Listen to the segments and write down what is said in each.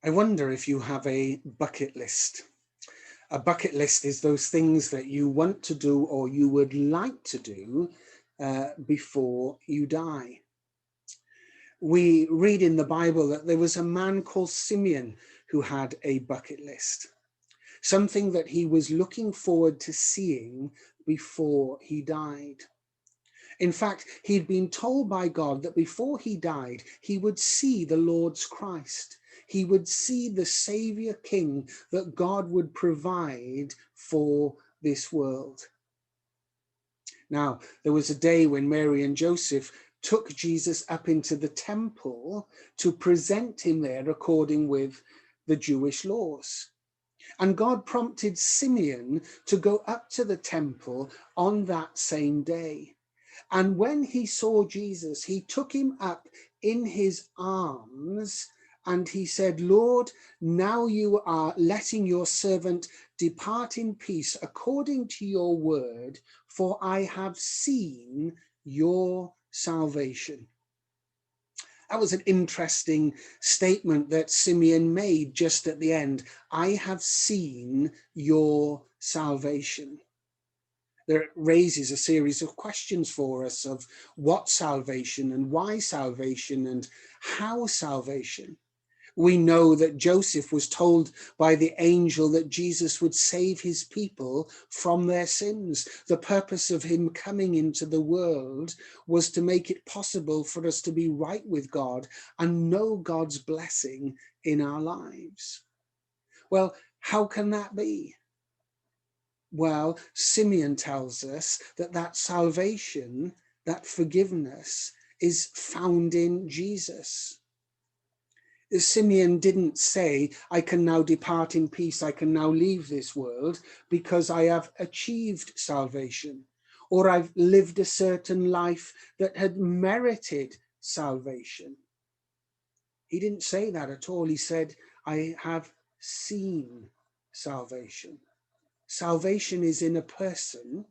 I wonder if you have a bucket list. A bucket list is those things that you want to do or you would like to do before you die. We read in the Bible that there was a man called Simeon who had a bucket list, something that he was looking forward to seeing before he died. In fact, he'd been told by God that before he died, he would see the Lord's Christ. He would see the Savior King that God would provide for this world. Now, there was a day when Mary and Joseph took Jesus up into the temple to present him there according with the Jewish laws. And God prompted Simeon to go up to the temple on that same day. And when he saw Jesus, he took him up in his arms and he said, "Lord, now you are letting your servant depart in peace according to your word, for I have seen your salvation." That was an interesting statement that Simeon made just at the end. I have seen your salvation. That raises a series of questions for us of what salvation and why salvation and how salvation. We know that Joseph was told by the angel that Jesus would save his people from their sins. The purpose of him coming into the world was to make it possible for us to be right with God and know God's blessing in our lives. Well, how can that be? Well, Simeon tells us that that salvation, that forgiveness is found in Jesus. Simeon didn't say, I can now depart in peace, I can now leave this world because I have achieved salvation, or I've lived a certain life that had merited salvation. He didn't say that at all. He said, I have seen salvation. Salvation is in a person,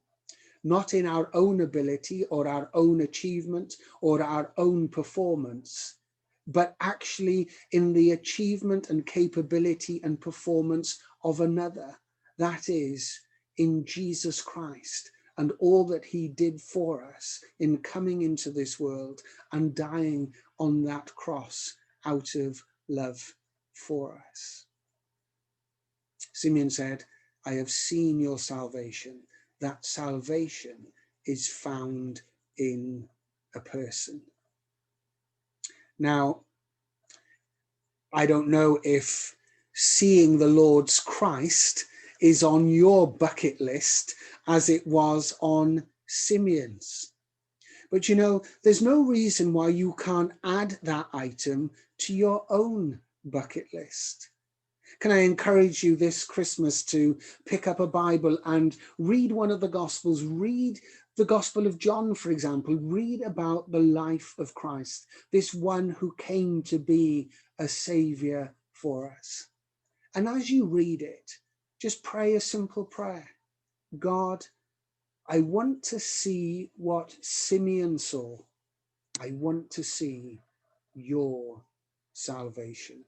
not in our own ability or our own achievement or our own performance, but actually in the achievement and capability and performance of another. That is, in Jesus Christ and all that he did for us in coming into this world and dying on that cross out of love for us. Simeon said, I have seen your salvation. That salvation is found in a person. Now, I don't know if seeing the Lord's Christ is on your bucket list as it was on Simeon's. But you know, there's no reason why you can't add that item to your own bucket list. Can I encourage you this Christmas to pick up a Bible and read one of the Gospels? Read the Gospel of John, for example. Read about the life of Christ, this one who came to be a saviour for us. And as you read it, just pray a simple prayer. God, I want to see what Simeon saw. I want to see your salvation.